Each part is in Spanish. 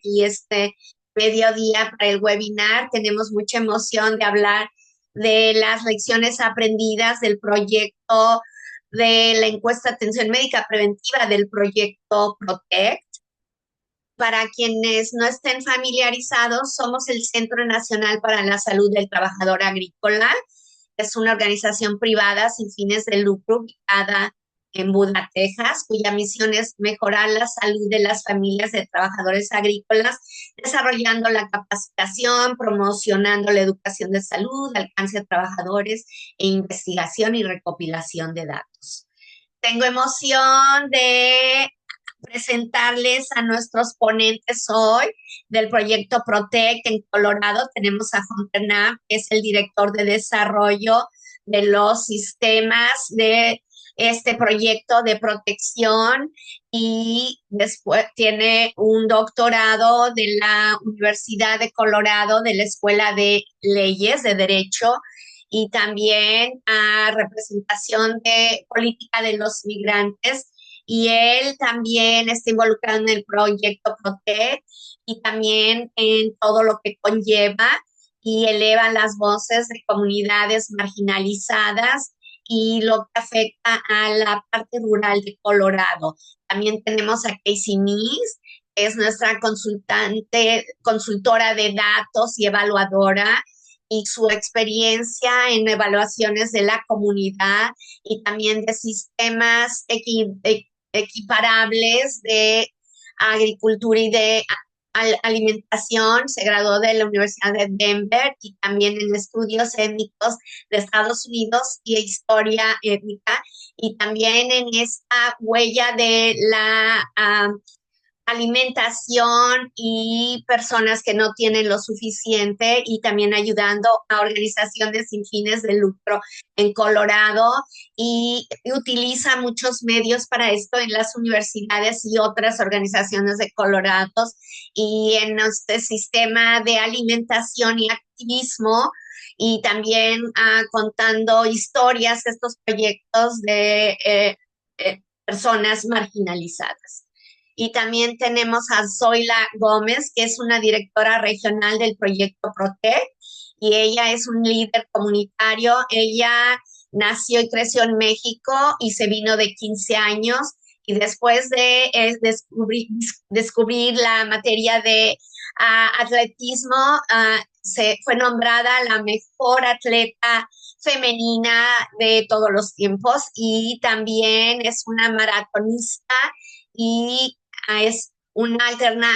aquí este mediodía para el webinar. Tenemos mucha emoción de hablar de las lecciones aprendidas del proyecto de la encuesta de atención médica preventiva del proyecto PROTECT. Para quienes no estén familiarizados, somos el Centro Nacional para la Salud del Trabajador Agrícola. Es una organización privada sin fines de lucro ubicada en Buda, Texas, cuya misión es mejorar la salud de las familias de trabajadores agrícolas, desarrollando la capacitación, promocionando la educación de salud, alcance de trabajadores e investigación y recopilación de datos. Tengo emoción de presentarles a nuestros ponentes hoy del proyecto Protect en Colorado. Tenemos a Juan Bernal, que es el director de desarrollo de los sistemas de este proyecto de protección, y después tiene un doctorado de la Universidad de Colorado, de la Escuela de Leyes de Derecho, y también a representación de política de los migrantes, y él también está involucrado en el proyecto Protect y también en todo lo que conlleva y eleva las voces de comunidades marginalizadas y lo que afecta a la parte rural de Colorado. También tenemos a Casey Meese, que es nuestra consultora de datos y evaluadora, y su experiencia en evaluaciones de la comunidad y también de sistemas equiparables de agricultura y de alimentación. Se graduó de la Universidad de Denver y también en estudios étnicos de Estados Unidos y historia étnica, y también en esta huella de la alimentación y personas que no tienen lo suficiente, y también ayudando a organizaciones sin fines de lucro en Colorado, y utiliza muchos medios para esto en las universidades y otras organizaciones de Colorado y en este sistema de alimentación y activismo, y también contando historias, estos proyectos de personas marginalizadas. Y también tenemos a Zoila Gómez, que es una directora regional del proyecto Protect, y ella es un líder comunitario. Ella nació y creció en México y se vino de 15 años, y después de descubrir la materia de atletismo, se fue nombrada la mejor atleta femenina de todos los tiempos, y también es una maratonista y es fue una alterna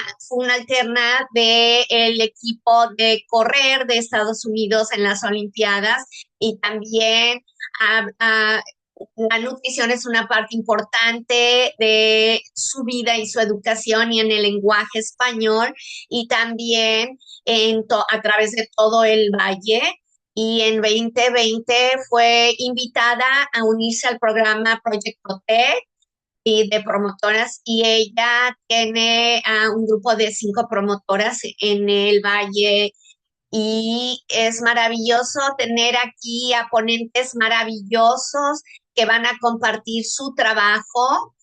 del equipo de correr de Estados Unidos en las Olimpiadas, y también la nutrición es una parte importante de su vida y su educación y en el lenguaje español, y también a través de todo el valle. Y en 2020 fue invitada a unirse al programa Project Protect y de promotoras, y ella tiene un grupo de 5 promotoras en el Valle, y es maravilloso tener aquí a ponentes maravillosos que van a compartir su trabajo.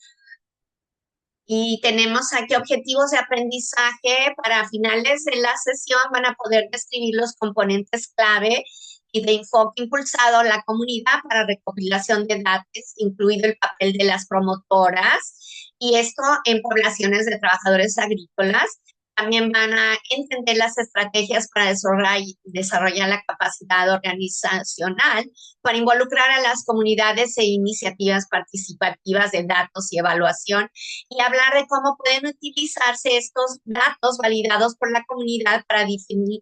Y tenemos aquí objetivos de aprendizaje. Para finales de la sesión van a poder describir los componentes clave y de enfoque impulsado a la comunidad para recopilación de datos, incluido el papel de las promotoras, y esto en poblaciones de trabajadores agrícolas. También van a entender las estrategias para desarrollar la capacidad organizacional, para involucrar a las comunidades e iniciativas participativas de datos y evaluación, y hablar de cómo pueden utilizarse estos datos validados por la comunidad para definir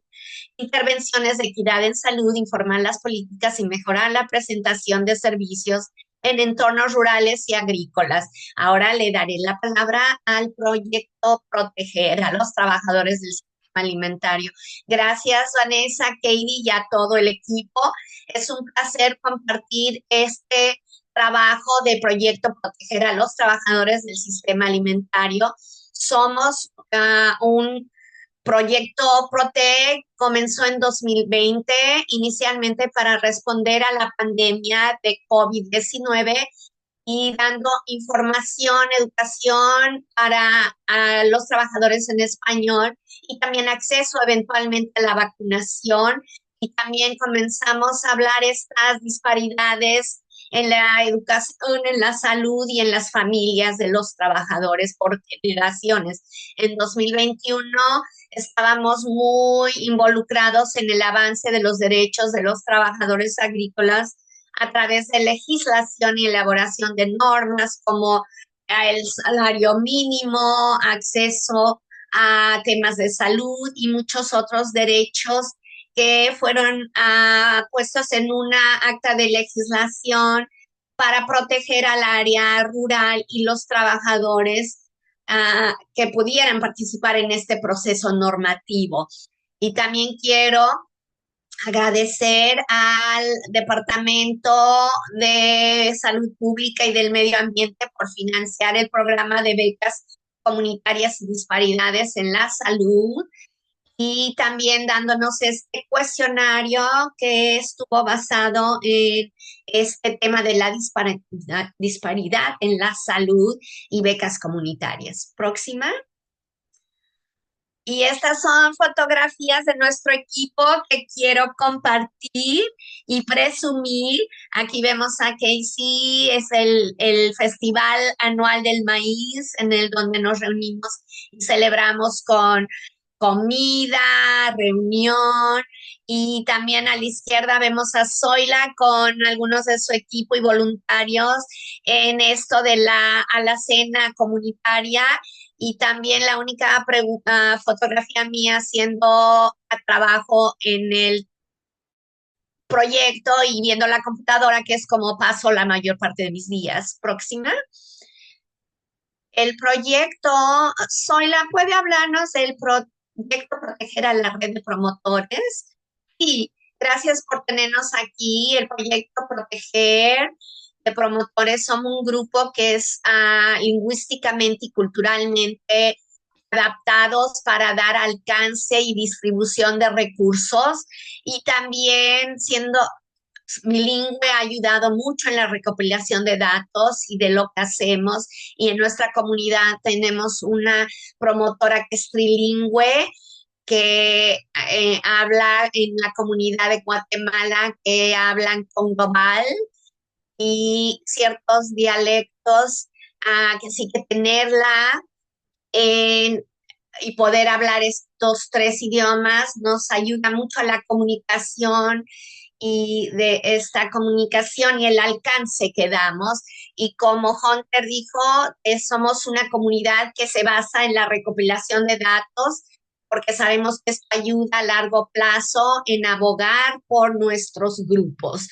intervenciones de equidad en salud, informar las políticas y mejorar la presentación de servicios en entornos rurales y agrícolas. Ahora le daré la palabra al proyecto Proteger a los trabajadores del sistema alimentario. Gracias, Vanessa, Katie y a todo el equipo. Es un placer compartir este trabajo de proyecto Proteger a los trabajadores del sistema alimentario. Somos un proyecto Protect. Comenzó en 2020, inicialmente para responder a la pandemia de COVID-19, y dando información, educación para a los trabajadores en español y también acceso eventualmente a la vacunación. Y también comenzamos a hablar estas disparidades en la educación, en la salud y en las familias de los trabajadores por generaciones. En 2021 estábamos muy involucrados en el avance de los derechos de los trabajadores agrícolas a través de legislación y elaboración de normas como el salario mínimo, acceso a temas de salud y muchos otros derechos que fueron puestos en una acta de legislación para proteger al área rural y los trabajadores que pudieran participar en este proceso normativo. Y también quiero agradecer al Departamento de Salud Pública y del Medio Ambiente por financiar el programa de becas comunitarias y disparidades en la salud y también dándonos este cuestionario que estuvo basado en este tema de la disparidad en la salud y becas comunitarias. Próxima. Y estas son fotografías de nuestro equipo que quiero compartir y presumir. Aquí vemos a Casey, es el Festival Anual del Maíz, en el donde nos reunimos y celebramos con comida, reunión. Y también a la izquierda vemos a Zoila con algunos de su equipo y voluntarios en esto de la alacena comunitaria y también la única fotografía mía haciendo trabajo en el proyecto y viendo la computadora, que es como paso la mayor parte de mis días. Próxima. El proyecto, Zoila, ¿puede hablarnos del proyecto Proteger a la Red de Promotores? Sí, gracias por tenernos aquí. El proyecto Proteger de Promotores somos un grupo que es lingüísticamente y culturalmente adaptados para dar alcance y distribución de recursos y también siendo bilingüe ha ayudado mucho en la recopilación de datos y de lo que hacemos y en nuestra comunidad tenemos una promotora que es trilingüe que habla en la comunidad de Guatemala que hablan con global y ciertos dialectos que sí que tenerla en y poder hablar estos tres idiomas nos ayuda mucho a la comunicación y de esta comunicación y el alcance que damos. Y como Hunter dijo, somos una comunidad que se basa en la recopilación de datos porque sabemos que esto ayuda a largo plazo en abogar por nuestros grupos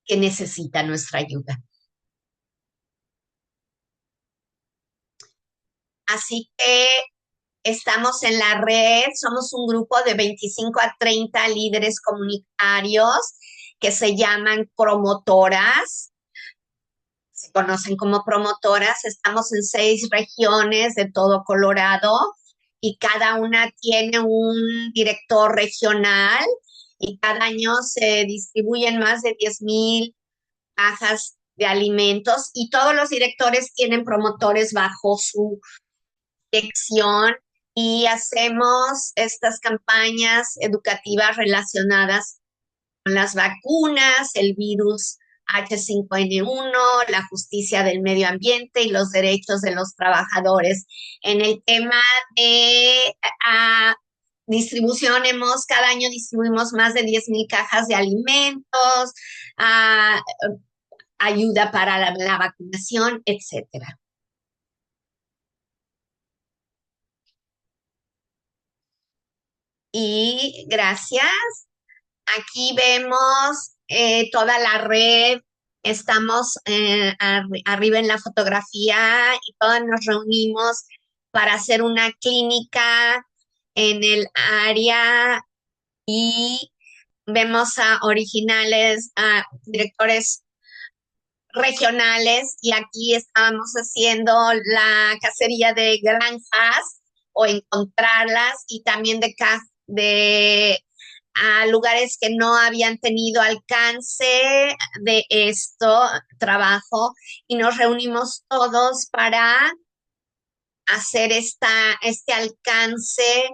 que necesitan nuestra ayuda. Así que estamos en la red, somos un grupo de 25 a 30 líderes comunitarios que se llaman promotoras, se conocen como promotoras, estamos en 6 regiones de todo Colorado y cada una tiene un director regional y cada año se distribuyen más de 10,000 cajas de alimentos y todos los directores tienen promotores bajo su dirección y hacemos estas campañas educativas relacionadas con las vacunas, el virus H5N1, la justicia del medio ambiente y los derechos de los trabajadores. En el tema de distribución, cada año distribuimos más de 10,000 cajas de alimentos, a, ayuda para la vacunación, etcétera. Y gracias. Aquí vemos toda la red, estamos arriba en la fotografía y todos nos reunimos para hacer una clínica en el área y vemos a originales, a directores regionales y aquí estábamos haciendo la cacería de granjas o encontrarlas y también de a lugares que no habían tenido alcance de esto, trabajo, y nos reunimos todos para hacer este alcance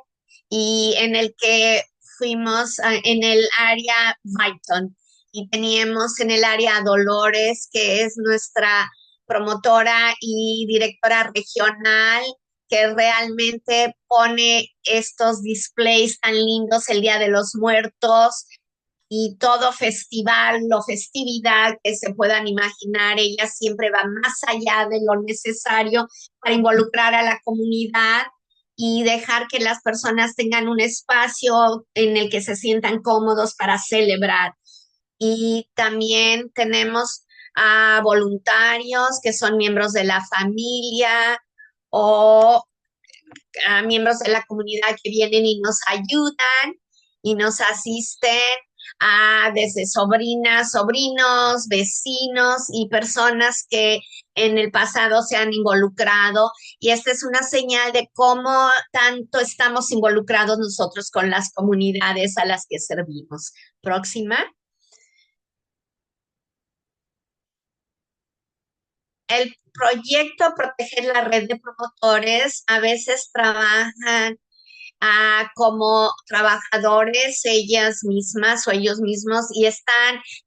y en el que fuimos en el área Byton y teníamos en el área Dolores, que es nuestra promotora y directora regional, que realmente pone estos displays tan lindos el Día de los Muertos y todo festival o festividad que se puedan imaginar. Ella siempre va más allá de lo necesario para involucrar a la comunidad y dejar que las personas tengan un espacio en el que se sientan cómodos para celebrar. Y también tenemos a voluntarios que son miembros de la familia o a miembros de la comunidad que vienen y nos ayudan y nos asisten a desde sobrinas, sobrinos, vecinos y personas que en el pasado se han involucrado. Y esta es una señal de cómo tanto estamos involucrados nosotros con las comunidades a las que servimos. Próxima. El proyecto Proteger la Red de Promotores a veces trabajan como trabajadores ellas mismas o ellos mismos y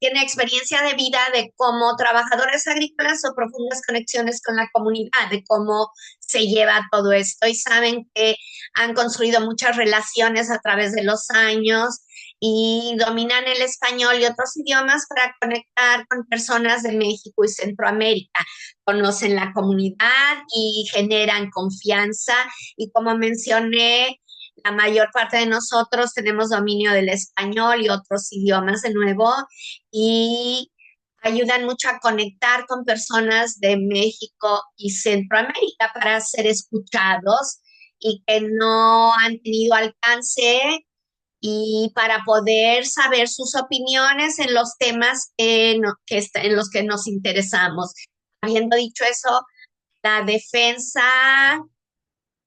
tienen experiencia de vida de como trabajadores agrícolas o profundas conexiones con la comunidad, de cómo se lleva todo esto y saben que han construido muchas relaciones a través de los años y dominan el español y otros idiomas para conectar con personas de México y Centroamérica. Conocen la comunidad y generan confianza y como mencioné, la mayor parte de nosotros tenemos dominio del español y otros idiomas de nuevo y ayudan mucho a conectar con personas de México y Centroamérica para ser escuchados y que no han tenido alcance y para poder saber sus opiniones en los temas en los que nos interesamos. Habiendo dicho eso, la defensa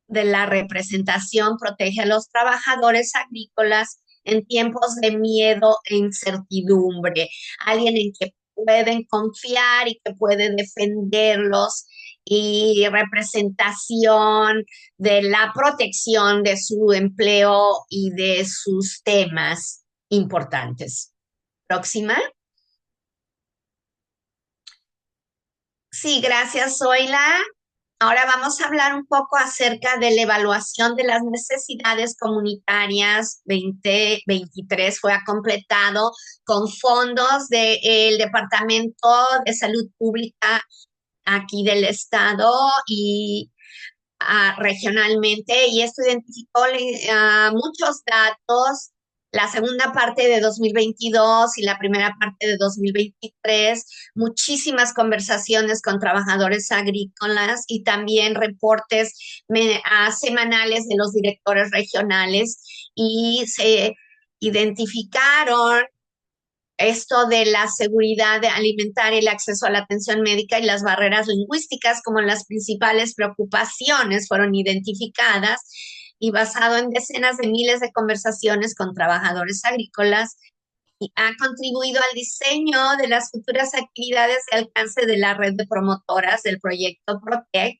de la representación protege a los trabajadores agrícolas en tiempos de miedo e incertidumbre, alguien en que pueden confiar y que puede defenderlos y representación de la protección de su empleo y de sus temas importantes. Próxima. Sí, gracias, Zoila. Ahora vamos a hablar un poco acerca de la evaluación de las necesidades comunitarias. 2023 fue completado con fondos del Departamento de Salud Pública aquí del estado y regionalmente, y esto identificó muchos datos, la segunda parte de 2022 y la primera parte de 2023, muchísimas conversaciones con trabajadores agrícolas y también reportes semanales de los directores regionales y se identificaron esto de la seguridad alimentaria, el acceso a la atención médica y las barreras lingüísticas como las principales preocupaciones fueron identificadas y basado en decenas de miles de conversaciones con trabajadores agrícolas y ha contribuido al diseño de las futuras actividades de alcance de la red de promotoras del proyecto PROTEC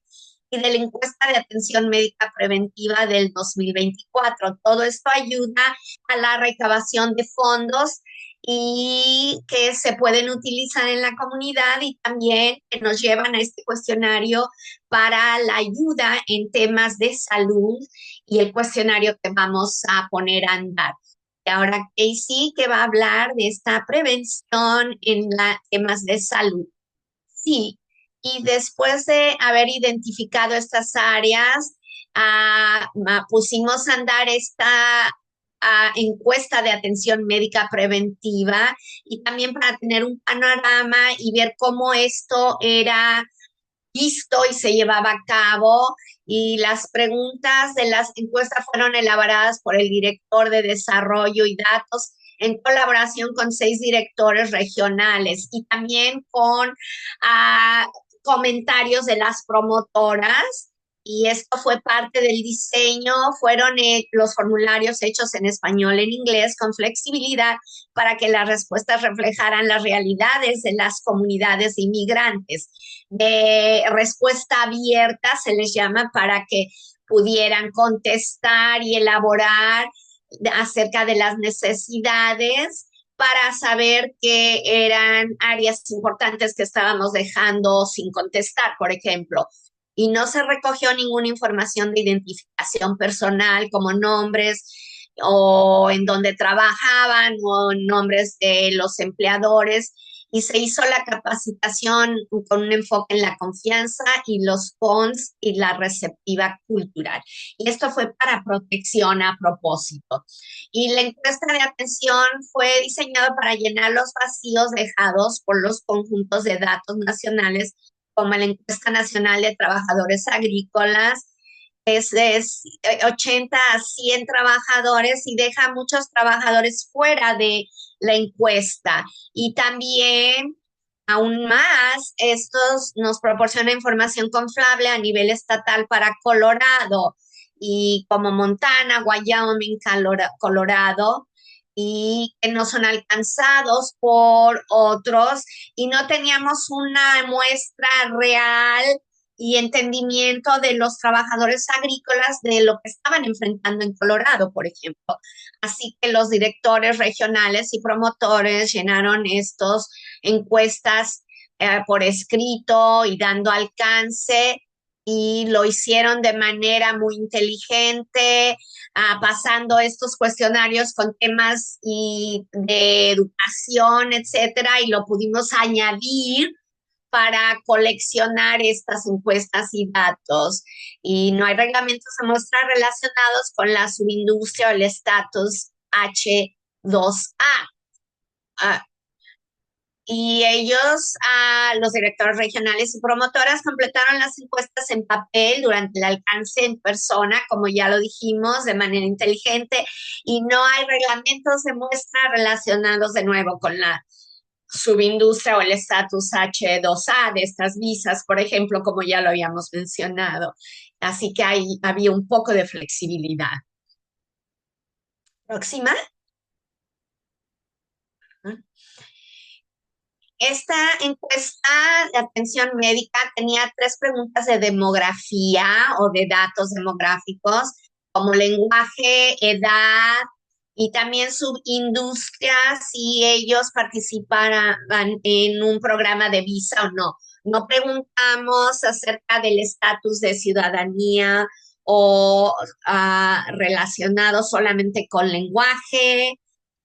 y de la encuesta de atención médica preventiva del 2024. Todo esto ayuda a la recabación de fondos y que se pueden utilizar en la comunidad y también que nos llevan a este cuestionario para la ayuda en temas de salud y el cuestionario que vamos a poner a andar. Y ahora Casey que va a hablar de esta prevención en temas de salud. Sí, y después de haber identificado estas áreas, pusimos a andar esta encuesta de atención médica preventiva y también para tener un panorama y ver cómo esto era visto y se llevaba a cabo. Y las preguntas de las encuestas fueron elaboradas por el director de desarrollo y datos en colaboración con 6 directores regionales y también con comentarios de las promotoras y esto fue parte del diseño, fueron los formularios hechos en español, en inglés, con flexibilidad para que las respuestas reflejaran las realidades de las comunidades inmigrantes. De respuesta abierta se les llama para que pudieran contestar y elaborar acerca de las necesidades para saber qué eran áreas importantes que estábamos dejando sin contestar, por ejemplo. Y no se recogió ninguna información de identificación personal como nombres o en dónde trabajaban o nombres de los empleadores, y se hizo la capacitación con un enfoque en la confianza y los PONS y la receptiva cultural. Y esto fue para protección a propósito. Y la encuesta de atención fue diseñada para llenar los vacíos dejados por los conjuntos de datos nacionales, como la encuesta nacional de trabajadores agrícolas. Es 80 a 100 trabajadores y deja muchos trabajadores fuera de la encuesta. Y también, aún más, estos nos proporciona información confiable a nivel estatal para Colorado y como Montana, Wyoming, Colorado, y que no son alcanzados por otros, y no teníamos una muestra real y entendimiento de los trabajadores agrícolas de lo que estaban enfrentando en Colorado, por ejemplo. Así que los directores regionales y promotores llenaron estos encuestas por escrito y dando alcance, y lo hicieron de manera muy inteligente, pasando estos cuestionarios con temas de educación, etcétera, y lo pudimos añadir para coleccionar estas encuestas y datos. Y no hay reglamentos de muestra relacionados con la subindustria o el estatus H2A. Ah, y ellos, los directores regionales y promotoras, completaron las encuestas en papel durante el alcance en persona, como ya lo dijimos, de manera inteligente, y no hay reglamentos de muestra relacionados de nuevo con la subindustria o el estatus H2A de estas visas, por ejemplo, como ya lo habíamos mencionado. Así que ahí había un poco de flexibilidad. Próxima. Esta encuesta de atención médica tenía 3 preguntas de demografía o de datos demográficos, como lenguaje, edad y también subindustria, si ellos participaran en un programa de visa o no. No preguntamos acerca del estatus de ciudadanía o relacionado solamente con lenguaje,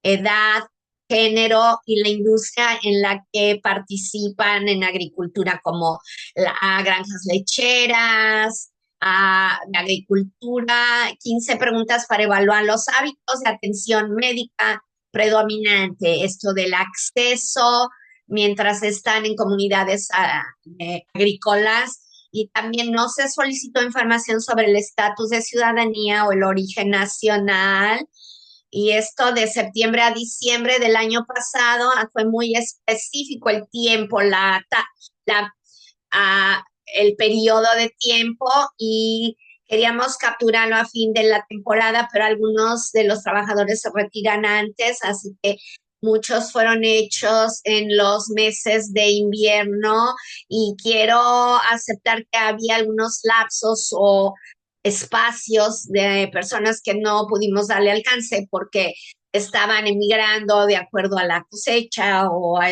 edad, género y la industria en la que participan en agricultura, como granjas lecheras, de agricultura. 15 preguntas para evaluar los hábitos de atención médica predominante, esto del acceso mientras están en comunidades agrícolas. Y también no se solicitó información sobre el estatus de ciudadanía o el origen nacional, y esto de septiembre a diciembre del año pasado. Fue muy específico el tiempo, la, el periodo de tiempo, y queríamos capturarlo a fin de la temporada, pero algunos de los trabajadores se retiran antes, así que muchos fueron hechos en los meses de invierno, y quiero aceptar que había algunos lapsos o espacios de personas que no pudimos darle alcance porque estaban emigrando de acuerdo a la cosecha o a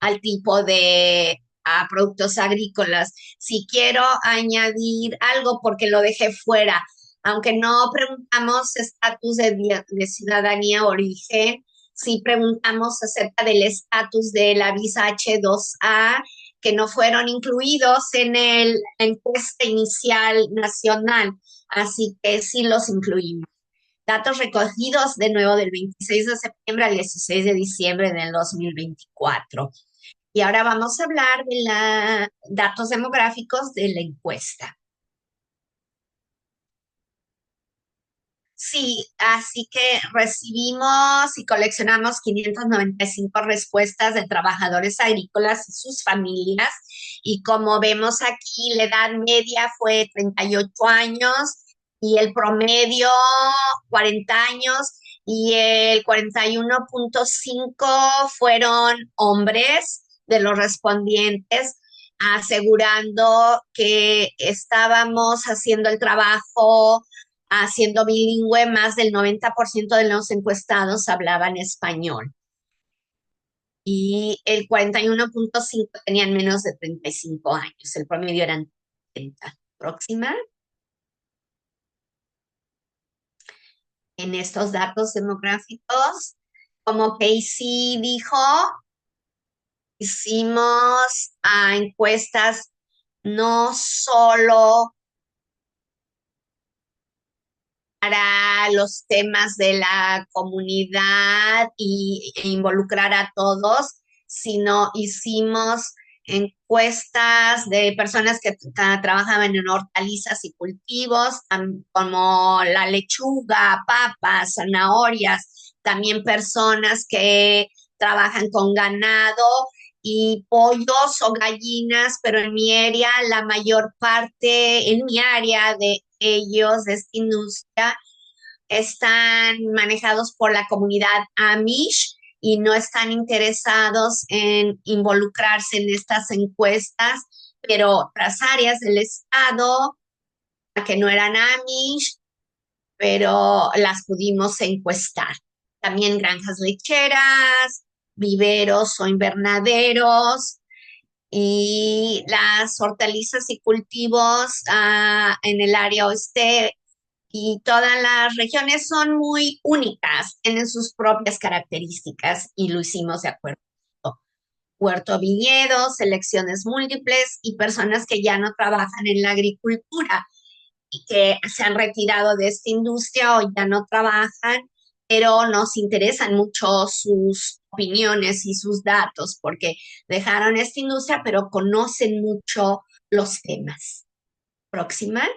al tipo de productos agrícolas. Si quiero añadir algo porque lo dejé fuera, aunque no preguntamos estatus de ciudadanía o origen, sí preguntamos acerca del estatus de la visa H2A, que no fueron incluidos en la encuesta inicial nacional, así que sí los incluimos. Datos recogidos de nuevo del 26 de septiembre al 16 de diciembre del 2024. Y ahora vamos a hablar de los datos demográficos de la encuesta. Sí, así que recibimos y coleccionamos 595 respuestas de trabajadores agrícolas y sus familias. Y como vemos aquí, la edad media fue 38 años y el promedio 40 años y el 41.5 fueron hombres de los respondientes, asegurando que estábamos haciendo el trabajo siendo bilingüe. Más del 90% de los encuestados hablaban español y el 41.5 tenían menos de 35 años, el promedio eran 30. Próxima. En estos datos demográficos, como Casey dijo, hicimos encuestas no solo para los temas de la comunidad e involucrar a todos, sino hicimos encuestas de personas que trabajaban en hortalizas y cultivos, como la lechuga, papas, zanahorias, también personas que trabajan con ganado y pollos o gallinas, pero en mi área, la mayor parte, en mi área de ellos, de esta industria, están manejados por la comunidad Amish y no están interesados en involucrarse en estas encuestas, pero otras áreas del estado que no eran Amish, pero las pudimos encuestar. También granjas lecheras, viveros o invernaderos, y las hortalizas y cultivos en el área oeste y todas las regiones son muy únicas, tienen sus propias características y lo hicimos de acuerdo. Huerto viñedo, selecciones múltiples y personas que ya no trabajan en la agricultura y que se han retirado de esta industria o ya no trabajan, pero nos interesan mucho sus opiniones y sus datos porque dejaron esta industria, pero conocen mucho los temas. Próxima.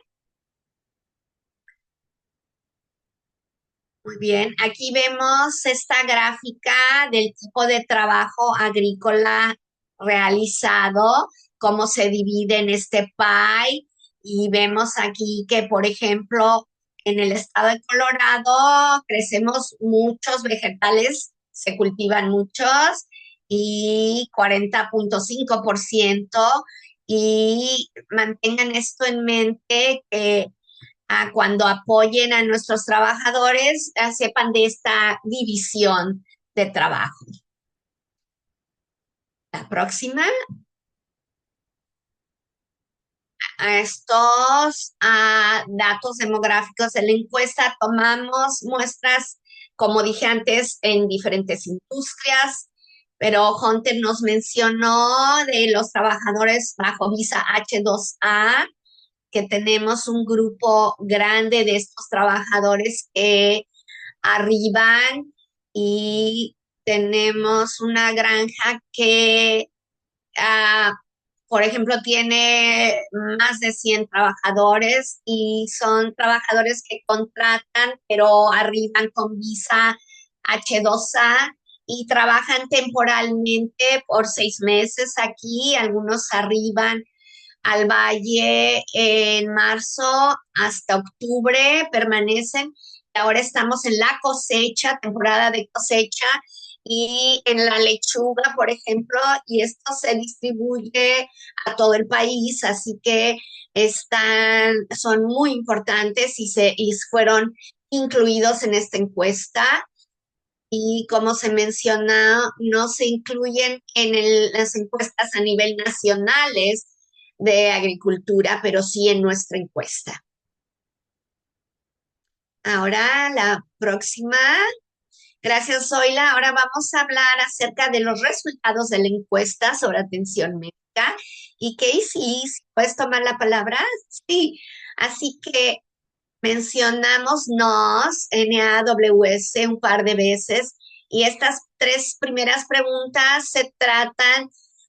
Muy bien, aquí vemos esta gráfica del tipo de trabajo agrícola realizado, cómo se divide en este pie, y vemos aquí que, por ejemplo, en el estado de Colorado crecemos muchos vegetales, se cultivan muchos y 40.5%, y mantengan esto en mente que cuando apoyen a nuestros trabajadores, sepan de esta división de trabajo. La próxima, a estos datos demográficos de la encuesta, tomamos muestras, como dije antes, en diferentes industrias, pero Hunter nos mencionó de los trabajadores bajo visa H2A, que tenemos un grupo grande de estos trabajadores que arriban, y tenemos una granja que, ah, por ejemplo, tiene más de 100 trabajadores y son trabajadores que contratan, pero arriban con visa H2A y trabajan temporalmente por 6 meses aquí. Algunos arriban al valle en marzo hasta octubre, permanecen. Ahora estamos en la cosecha, temporada de cosecha, y en la lechuga, por ejemplo, y esto se distribuye a todo el país, así que son muy importantes y fueron incluidos en esta encuesta. Y como se menciona, no se incluyen en las encuestas a nivel nacionales de agricultura, pero sí en nuestra encuesta. Ahora la próxima. Gracias, Zoila. Ahora vamos a hablar acerca de los resultados de la encuesta sobre atención médica. Y Casey, si puedes tomar la palabra. Sí, así que mencionamos NOS, NAWS, un par de veces, y estas tres primeras preguntas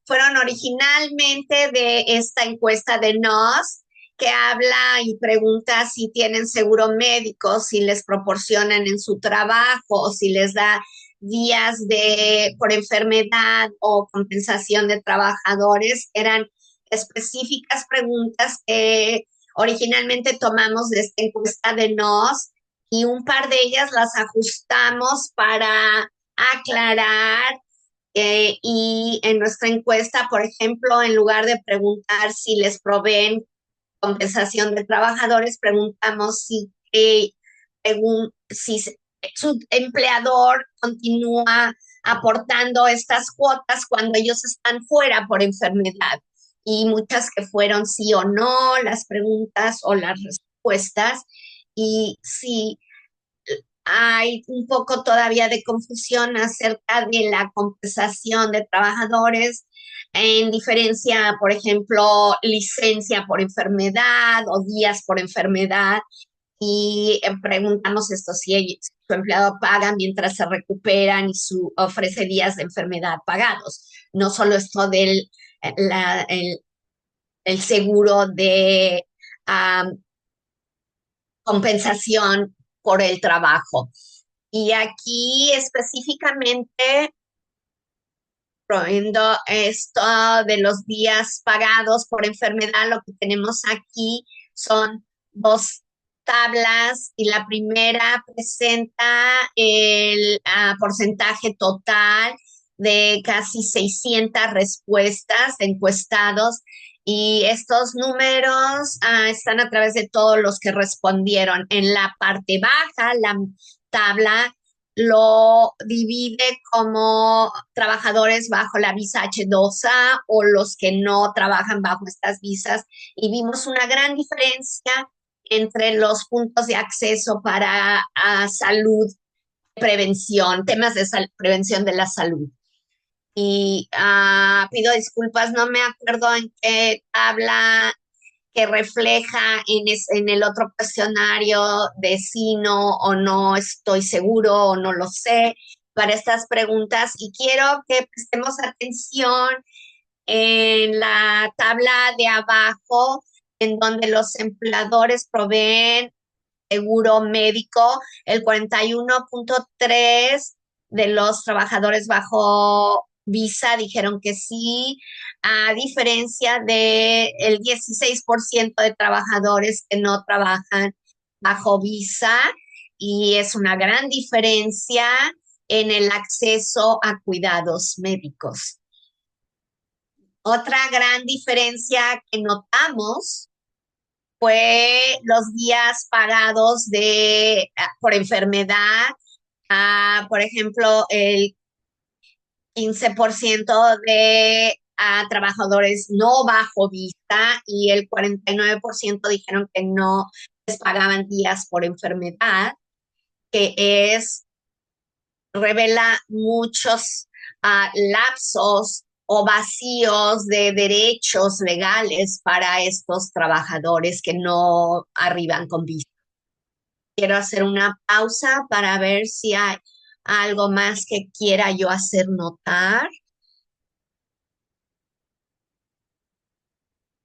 fueron originalmente de esta encuesta de NOS, que habla y pregunta si tienen seguro médico, si les proporcionan en su trabajo o si les da días de por enfermedad o compensación de trabajadores. Eran específicas preguntas que originalmente tomamos de esta encuesta de NOS y un par de ellas las ajustamos para aclarar y en nuestra encuesta, por ejemplo, en lugar de preguntar si les proveen compensación de trabajadores, preguntamos si su empleador continúa aportando estas cuotas cuando ellos están fuera por enfermedad. Y muchas que fueron sí o no, las preguntas o las respuestas. Y si hay un poco todavía de confusión acerca de la compensación de trabajadores, en diferencia, por ejemplo, licencia por enfermedad o días por enfermedad. Y preguntamos esto, si su empleado paga mientras se recuperan y ofrece días de enfermedad pagados. No solo esto del el seguro de um, compensación por el trabajo. Y aquí específicamente, proveyendo esto de los días pagados por enfermedad, lo que tenemos aquí son dos tablas y la primera presenta el porcentaje total de casi 600 respuestas de encuestados y estos números están a través de todos los que respondieron. En la parte baja, la tabla lo divide como trabajadores bajo la visa H2A o los que no trabajan bajo estas visas y vimos una gran diferencia entre los puntos de acceso para salud, prevención, temas de prevención de la salud. Y pido disculpas, no me acuerdo en qué tabla que refleja en el otro cuestionario de sí, no o no estoy seguro o no lo sé para estas preguntas. Y quiero que prestemos atención en la tabla de abajo, en donde los empleadores proveen seguro médico, el 41.3 de los trabajadores bajo visa dijeron que sí, a diferencia del 16% de trabajadores que no trabajan bajo visa, y es una gran diferencia en el acceso a cuidados médicos. Otra gran diferencia que notamos fue los días pagados por enfermedad. Por ejemplo, el 15% de trabajadores no bajo vista y el 49% dijeron que no les pagaban días por enfermedad, que revela muchos lapsos o vacíos de derechos legales para estos trabajadores que no arriban con visa. Quiero hacer una pausa para ver si hay algo más que quiera yo hacer notar.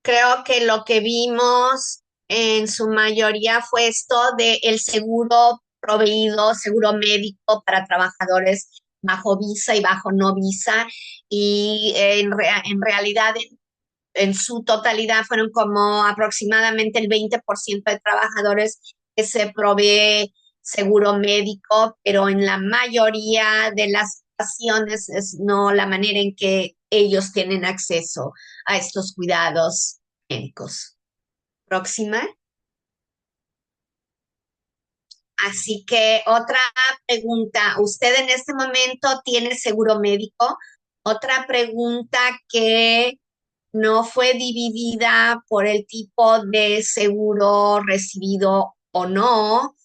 Creo que lo que vimos en su mayoría fue esto de el seguro proveído, seguro médico para trabajadores bajo visa y bajo no visa. Y en realidad, en su totalidad, fueron como aproximadamente el 20% de trabajadores que se provee seguro médico, pero en la mayoría de las ocasiones es no la manera en que ellos tienen acceso a estos cuidados médicos. Próxima. Así que otra pregunta, ¿usted en este momento tiene seguro médico? Otra pregunta que no fue dividida por el tipo de seguro recibido o no,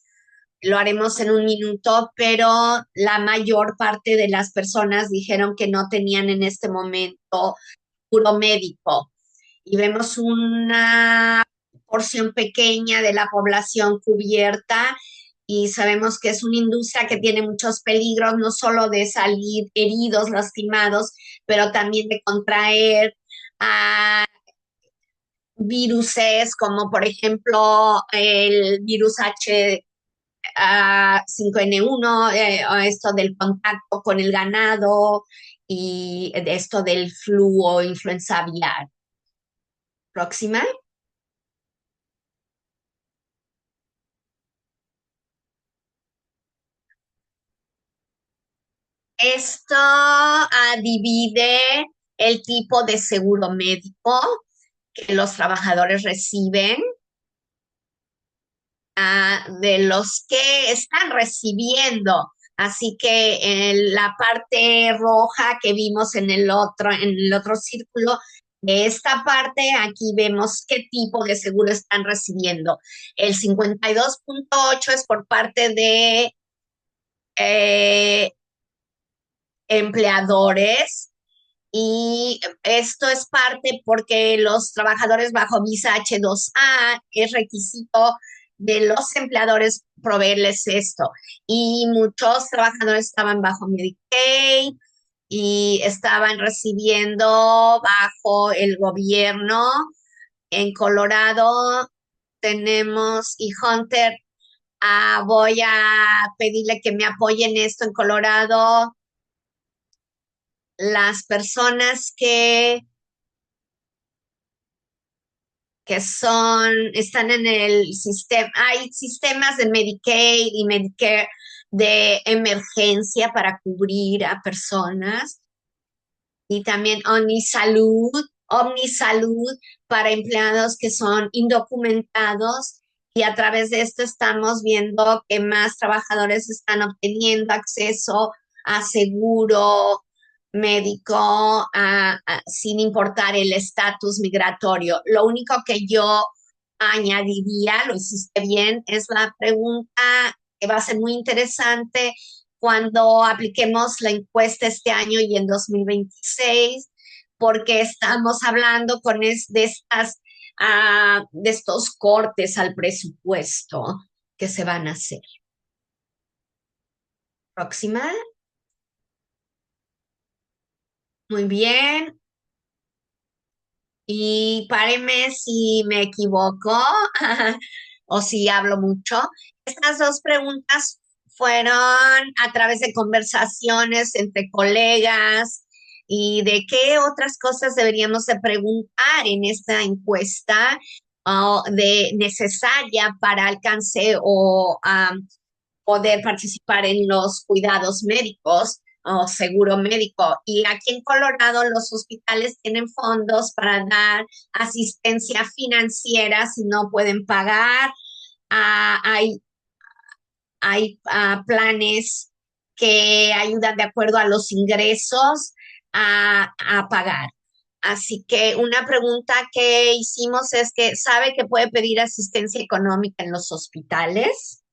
lo haremos en un minuto, pero la mayor parte de las personas dijeron que no tenían en este momento seguro médico. Y vemos una porción pequeña de la población cubierta y sabemos que es una industria que tiene muchos peligros, no solo de salir heridos, lastimados, pero también de contraer viruses como por ejemplo el virus H5N1, o esto del contacto con el ganado y de esto del flu o influenza aviar. Próxima. Esto divide el tipo de seguro médico que los trabajadores reciben, de los que están recibiendo. Así que en la parte roja que vimos en el otro círculo, de esta parte, aquí vemos qué tipo de seguro están recibiendo. El 52.8 es por parte de eh, empleadores. Y esto es parte porque los trabajadores bajo visa H2A es requisito de los empleadores proveerles esto. Y muchos trabajadores estaban bajo Medicaid y estaban recibiendo bajo el gobierno. En Colorado tenemos, y Hunter, voy a pedirle que me apoyen esto en Colorado. Las personas están en el sistema, hay sistemas de Medicaid y Medicare de emergencia para cubrir a personas y también OmniSalud para empleados que son indocumentados y a través de esto estamos viendo que más trabajadores están obteniendo acceso a seguro médico sin importar el estatus migratorio. Lo único que yo añadiría, lo hiciste bien, es la pregunta que va a ser muy interesante cuando apliquemos la encuesta este año y en 2026, porque estamos hablando de estos cortes al presupuesto que se van a hacer. Próxima. Muy bien. Y páreme si me equivoco o si hablo mucho. Estas dos preguntas fueron a través de conversaciones entre colegas y de qué otras cosas deberíamos de preguntar en esta encuesta de necesaria para alcance o poder participar en los cuidados médicos o seguro médico. Y aquí en Colorado los hospitales tienen fondos para dar asistencia financiera si no pueden pagar. Ah, hay planes que ayudan de acuerdo a los ingresos a pagar. Así que una pregunta que hicimos es que, ¿sabe que puede pedir asistencia económica en los hospitales?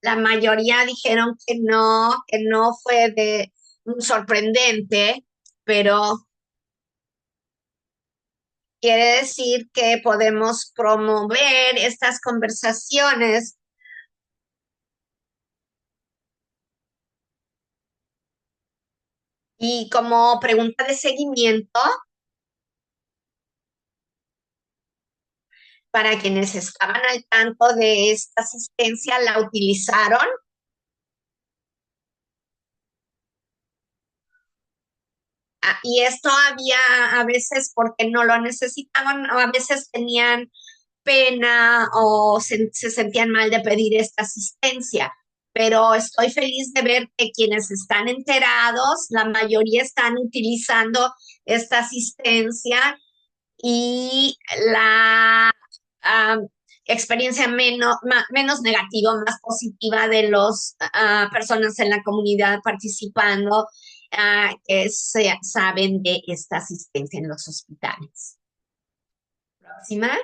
La mayoría dijeron que no fue de sorprendente, pero quiere decir que podemos promover estas conversaciones y como pregunta de seguimiento para quienes estaban al tanto de esta asistencia, la utilizaron. Y esto había a veces porque no lo necesitaban, o a veces tenían pena o se sentían mal de pedir esta asistencia. Pero estoy feliz de ver que quienes están enterados, la mayoría están utilizando esta asistencia y la experiencia menos negativa, más positiva de las personas en la comunidad participando que saben de esta asistencia en los hospitales. Próxima.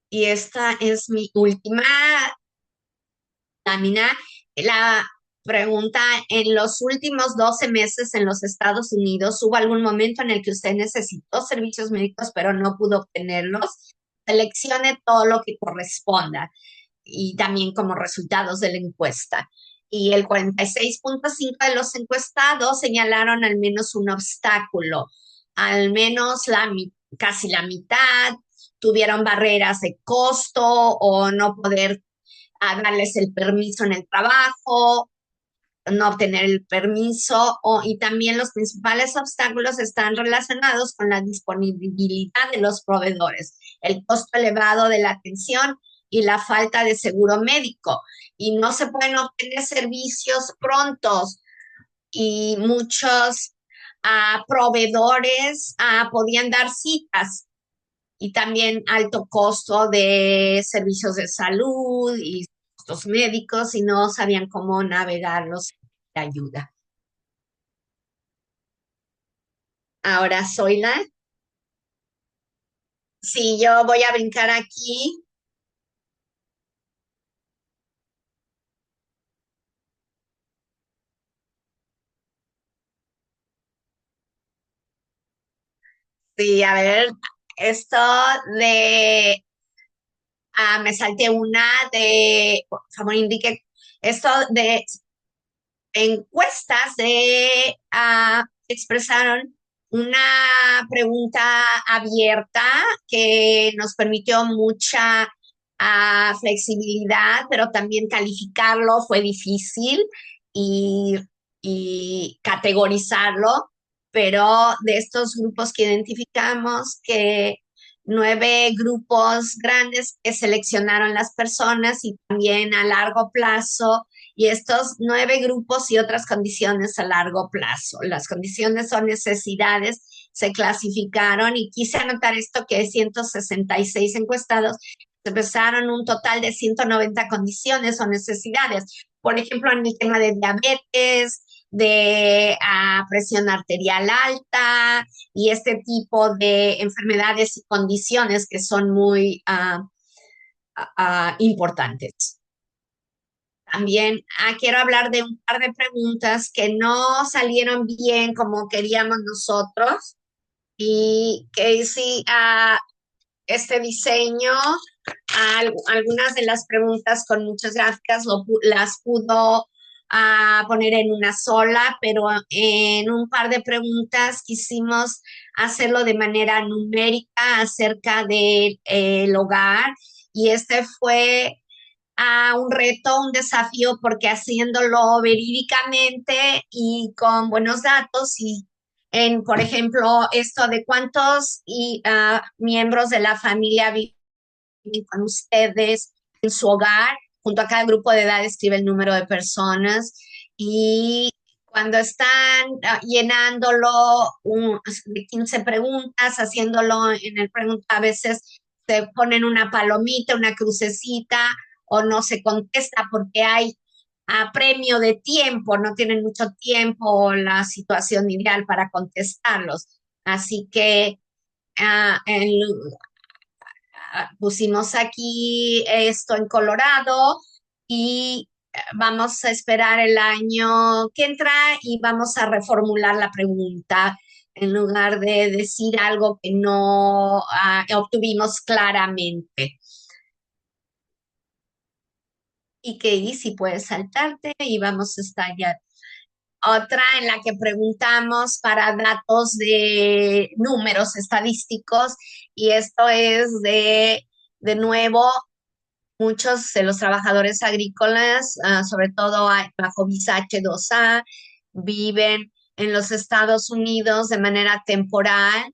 Y esta es mi última lámina. La pregunta, en los últimos 12 meses en los Estados Unidos, ¿hubo algún momento en el que usted necesitó servicios médicos pero no pudo obtenerlos? Seleccione todo lo que corresponda y también como resultados de la encuesta. y el 46.5 de los encuestados señalaron al menos un obstáculo, al menos casi la mitad tuvieron barreras de costo o no poder darles el permiso en el trabajo, no obtener el permiso, y también los principales obstáculos están relacionados con la disponibilidad de los proveedores, el costo elevado de la atención y la falta de seguro médico. Y no se pueden obtener servicios prontos y muchos proveedores podían dar citas y también alto costo de servicios de salud y costos médicos y no sabían cómo navegarlos de ayuda. Ahora, Zoila, si yo voy a brincar aquí, sí, a ver, esto de, me salté una de, por favor, indique, esto de encuestas de, expresaron una pregunta abierta que nos permitió mucha flexibilidad, pero también calificarlo fue difícil y, y categorizarlo, pero de estos grupos que identificamos, que 9 grupos grandes que seleccionaron las personas y también a largo plazo y estos 9 grupos y otras condiciones a largo plazo. Las condiciones o necesidades se clasificaron y quise anotar esto que 166 encuestados expresaron un total de 190 condiciones o necesidades. Por ejemplo, en el tema de diabetes, de presión arterial alta y este tipo de enfermedades y condiciones que son muy importantes. También quiero hablar de un par de preguntas que no salieron bien como queríamos nosotros y que sí, este diseño, algunas de las preguntas con muchas gráficas las pudo poner en una sola, pero en un par de preguntas quisimos hacerlo de manera numérica acerca del hogar y este fue un reto, un desafío, porque haciéndolo verídicamente y con buenos datos por ejemplo, esto de cuántos miembros de la familia viven con ustedes en su hogar, junto a cada grupo de edad escribe el número de personas y cuando están llenándolo de 15 preguntas, haciéndolo en el pregunta, a veces se ponen una palomita, una crucecita o no se contesta porque hay premio de tiempo, no tienen mucho tiempo o la situación ideal para contestarlos. Así que ah, en, pusimos aquí esto en Colorado y vamos a esperar el año que entra y vamos a reformular la pregunta en lugar de decir algo que no obtuvimos claramente. Y que si puedes saltarte y vamos a estar ya. Otra en la que preguntamos para datos de números estadísticos y esto es de nuevo muchos de los trabajadores agrícolas, sobre todo bajo visa H2A, viven en los Estados Unidos de manera temporal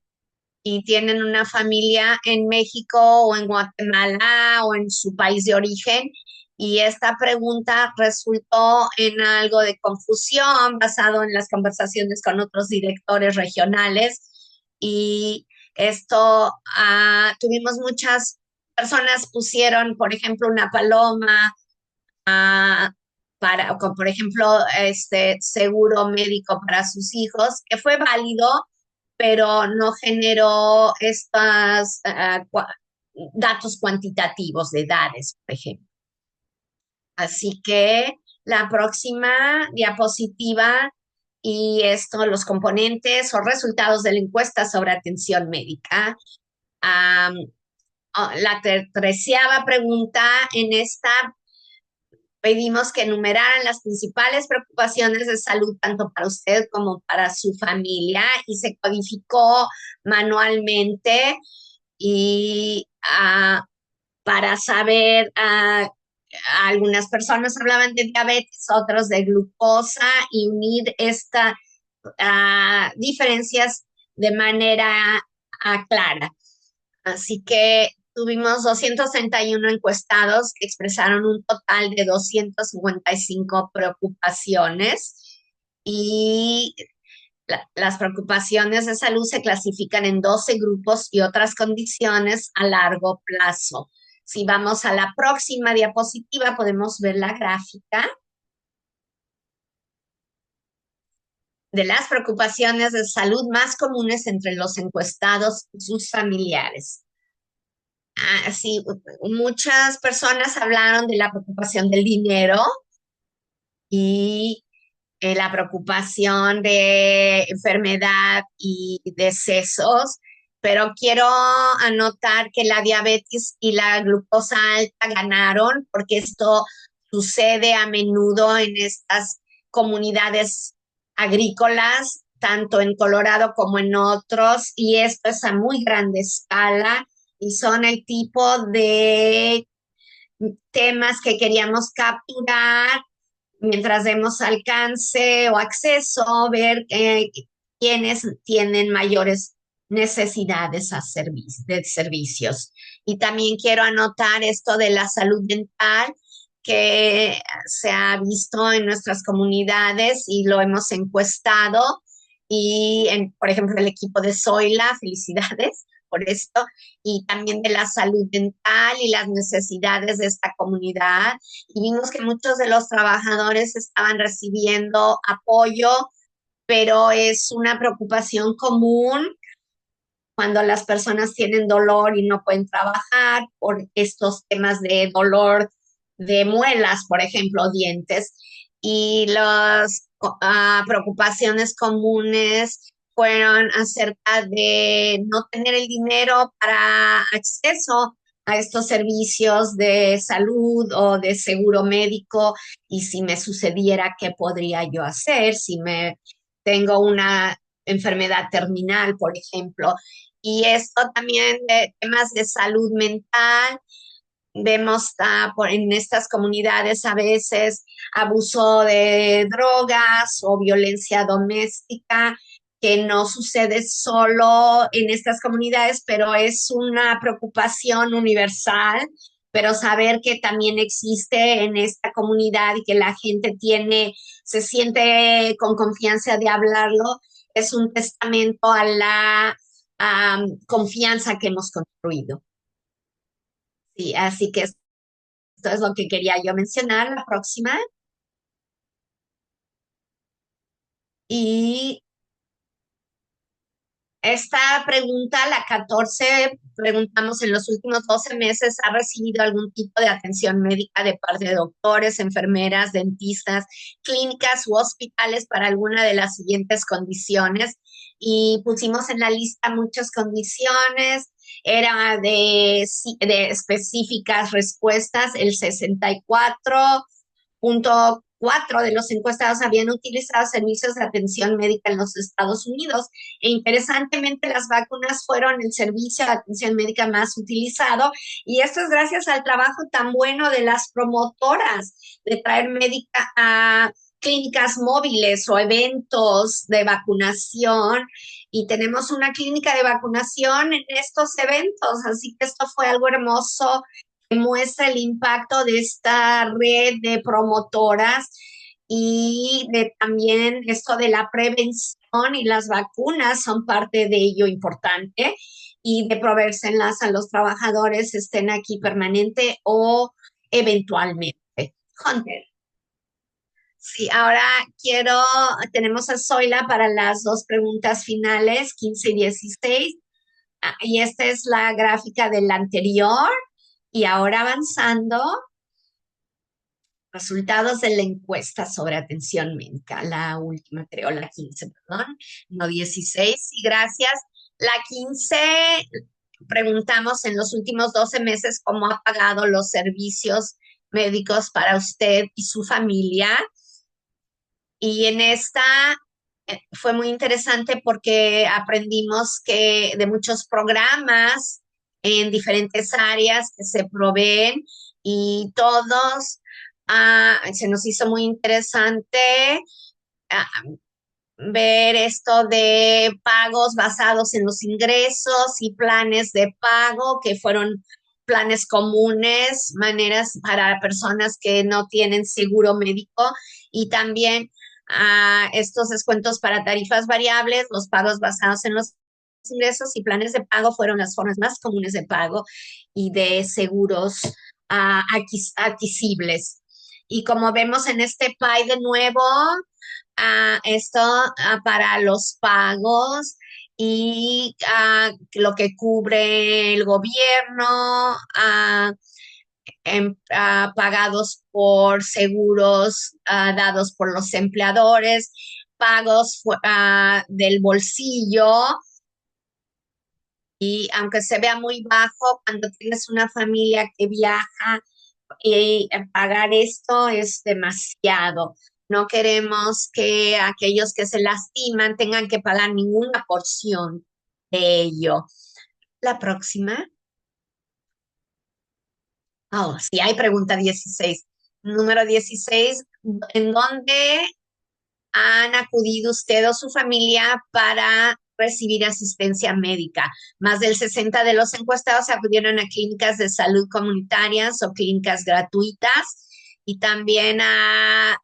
y tienen una familia en México o en Guatemala o en su país de origen. Y esta pregunta resultó en algo de confusión basado en las conversaciones con otros directores regionales. Y esto, tuvimos muchas personas pusieron, por ejemplo, una paloma por ejemplo, este seguro médico para sus hijos, que fue válido, pero no generó estos datos cuantitativos de edades, por ejemplo. Así que la próxima diapositiva y esto, los componentes o resultados de la encuesta sobre atención médica. La 13ª pregunta en esta Pedimos que enumeraran las principales preocupaciones de salud tanto para usted como para su familia y se codificó manualmente y para saber, algunas personas hablaban de diabetes, otros de glucosa y unir estas diferencias de manera clara. Así que tuvimos 231 encuestados que expresaron un total de 255 preocupaciones y las preocupaciones de salud se clasifican en 12 grupos y otras condiciones a largo plazo. Si vamos a la próxima diapositiva, podemos ver la gráfica de las preocupaciones de salud más comunes entre los encuestados y sus familiares. Sí, muchas personas hablaron de la preocupación del dinero y la preocupación de enfermedad y decesos, pero quiero anotar que la diabetes y la glucosa alta ganaron porque esto sucede a menudo en estas comunidades agrícolas, tanto en Colorado como en otros, y esto es a muy grande escala y son el tipo de temas que queríamos capturar mientras demos alcance o acceso, ver quiénes tienen mayores necesidades de servicios. Y también quiero anotar esto de la salud dental que se ha visto en nuestras comunidades y lo hemos encuestado. Y, por ejemplo, el equipo de Zoila, felicidades por esto, y también de la salud dental y las necesidades de esta comunidad y vimos que muchos de los trabajadores estaban recibiendo apoyo, pero es una preocupación común cuando las personas tienen dolor y no pueden trabajar por estos temas de dolor de muelas, por ejemplo, dientes. Y las preocupaciones comunes fueron acerca de no tener el dinero para acceso a estos servicios de salud o de seguro médico y si me sucediera, ¿qué podría yo hacer? Si me tengo una enfermedad terminal, por ejemplo. Y esto también de temas de salud mental. Vemos en estas comunidades a veces abuso de drogas o violencia doméstica, que no sucede solo en estas comunidades, pero es una preocupación universal. Pero saber que también existe en esta comunidad y que la gente se siente con confianza de hablarlo, es un testamento a la confianza que hemos construido. Sí, así que esto es lo que quería yo mencionar, la próxima. Y esta pregunta, la 14, preguntamos en los últimos 12 meses, ¿ha recibido algún tipo de atención médica de parte de doctores, enfermeras, dentistas, clínicas u hospitales para alguna de las siguientes condiciones? Y pusimos en la lista muchas condiciones, era de específicas respuestas, el 64,4 de los encuestados habían utilizado servicios de atención médica en los Estados Unidos. E interesantemente, las vacunas fueron el servicio de atención médica más utilizado y esto es gracias al trabajo tan bueno de las promotoras de traer médica a clínicas móviles o eventos de vacunación y tenemos una clínica de vacunación en estos eventos, así que esto fue algo hermoso que muestra el impacto de esta red de promotoras y de también esto de la prevención y las vacunas son parte de ello importante y de proveérselas a los trabajadores estén aquí permanente o eventualmente. Hunter. Sí, ahora tenemos a Zoila para las dos preguntas finales, 15 y 16. Y esta es la gráfica del anterior. Y ahora avanzando, resultados de la encuesta sobre atención médica, la última creo, la 15, perdón, no 16, y gracias. La 15, preguntamos en los últimos 12 meses cómo ha pagado los servicios médicos para usted y su familia. Y en esta fue muy interesante porque aprendimos que de muchos programas en diferentes áreas que se proveen y todos se nos hizo muy interesante ah, ver esto de pagos basados en los ingresos y planes de pago que fueron planes comunes, maneras para personas que no tienen seguro médico y también estos descuentos para tarifas variables, los pagos basados en los ingresos y planes de pago fueron las formas más comunes de pago y de seguros adquisibles. Y como vemos en este pie de nuevo, esto para los pagos y lo que cubre el gobierno, pagados por seguros dados por los empleadores, pagos del bolsillo. Y aunque se vea muy bajo, cuando tienes una familia que viaja, y pagar esto es demasiado. No queremos que aquellos que se lastiman tengan que pagar ninguna porción de ello. La próxima. Oh, sí, hay pregunta 16. Número 16. ¿En dónde han acudido usted o su familia para recibir asistencia médica? Más del 60 de los encuestados acudieron a clínicas de salud comunitarias o clínicas gratuitas y también a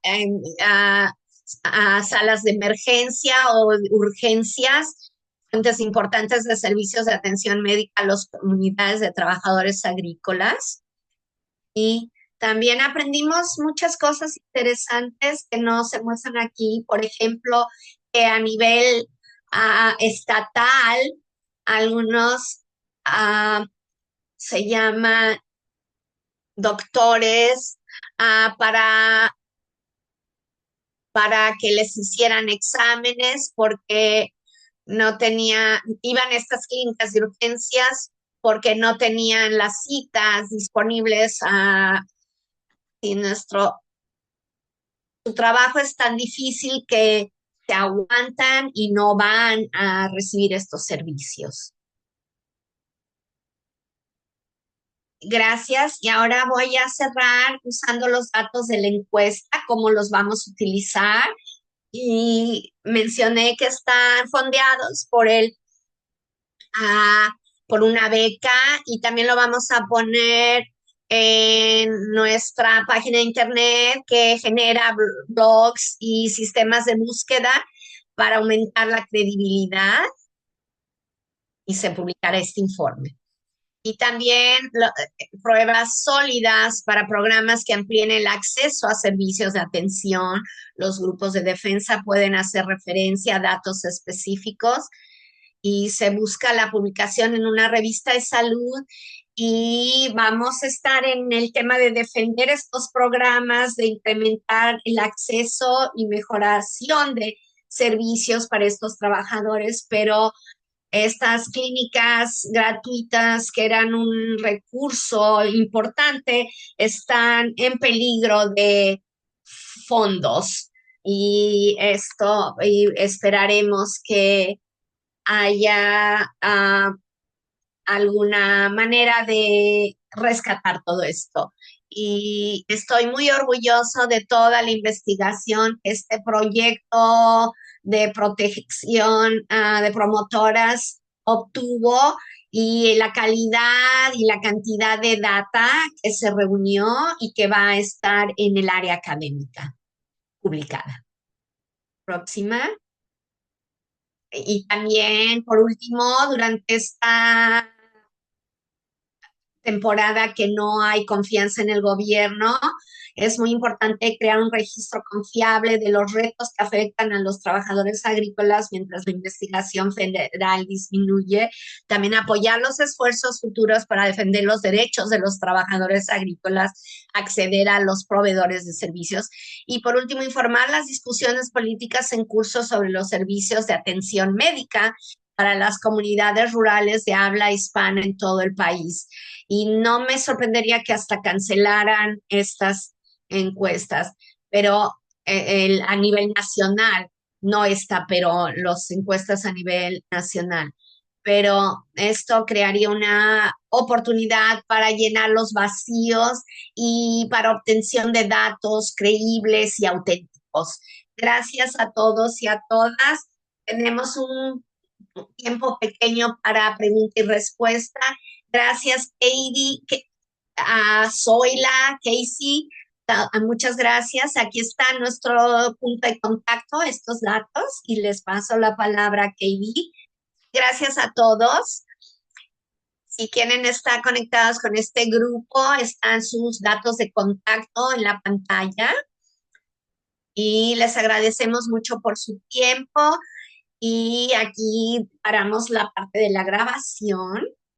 salas de emergencia o urgencias, fuentes importantes de servicios de atención médica a las comunidades de trabajadores agrícolas. Y también aprendimos muchas cosas interesantes que no se muestran aquí. Por ejemplo, que a nivel estatal, algunos se llaman doctores para que les hicieran exámenes porque no iban a estas clínicas de urgencias porque no tenían las citas disponibles y su trabajo es tan difícil que se aguantan y no van a recibir estos servicios. Gracias. Y ahora voy a cerrar usando los datos de la encuesta, cómo los vamos a utilizar. Y mencioné que están fondeados ah, por una beca y también lo vamos a poner en nuestra página de internet que genera blogs y sistemas de búsqueda para aumentar la credibilidad y se publicará este informe. Y también pruebas sólidas para programas que amplíen el acceso a servicios de atención. Los grupos de defensa pueden hacer referencia a datos específicos y se busca la publicación en una revista de salud y vamos a estar en el tema de defender estos programas, de incrementar el acceso y mejoración de servicios para estos trabajadores, pero estas clínicas gratuitas que eran un recurso importante están en peligro de fondos y esperaremos que haya alguna manera de rescatar todo esto. Y estoy muy orgulloso de toda la investigación que este proyecto de protección de promotoras obtuvo y la calidad y la cantidad de data que se reunió y que va a estar en el área académica publicada. Próxima. Y también, por último, durante esta temporada que no hay confianza en el gobierno, es muy importante crear un registro confiable de los retos que afectan a los trabajadores agrícolas mientras la investigación federal disminuye. También apoyar los esfuerzos futuros para defender los derechos de los trabajadores agrícolas, acceder a los proveedores de servicios. Y por último, informar las discusiones políticas en curso sobre los servicios de atención médica para las comunidades rurales de habla hispana en todo el país. Y no me sorprendería que hasta cancelaran estas encuestas, pero a nivel nacional no está, pero las encuestas a nivel nacional. Pero esto crearía una oportunidad para llenar los vacíos y para obtención de datos creíbles y auténticos. Gracias a todos y a todas. Tenemos un tiempo pequeño para pregunta y respuesta. Gracias, Katie, a Zoila, Casey. Muchas gracias. Aquí está nuestro punto de contacto, estos datos, y les paso la palabra a Katie. Gracias a todos. Si quieren estar conectados con este grupo, están sus datos de contacto en la pantalla y les agradecemos mucho por su tiempo y aquí paramos la parte de la grabación.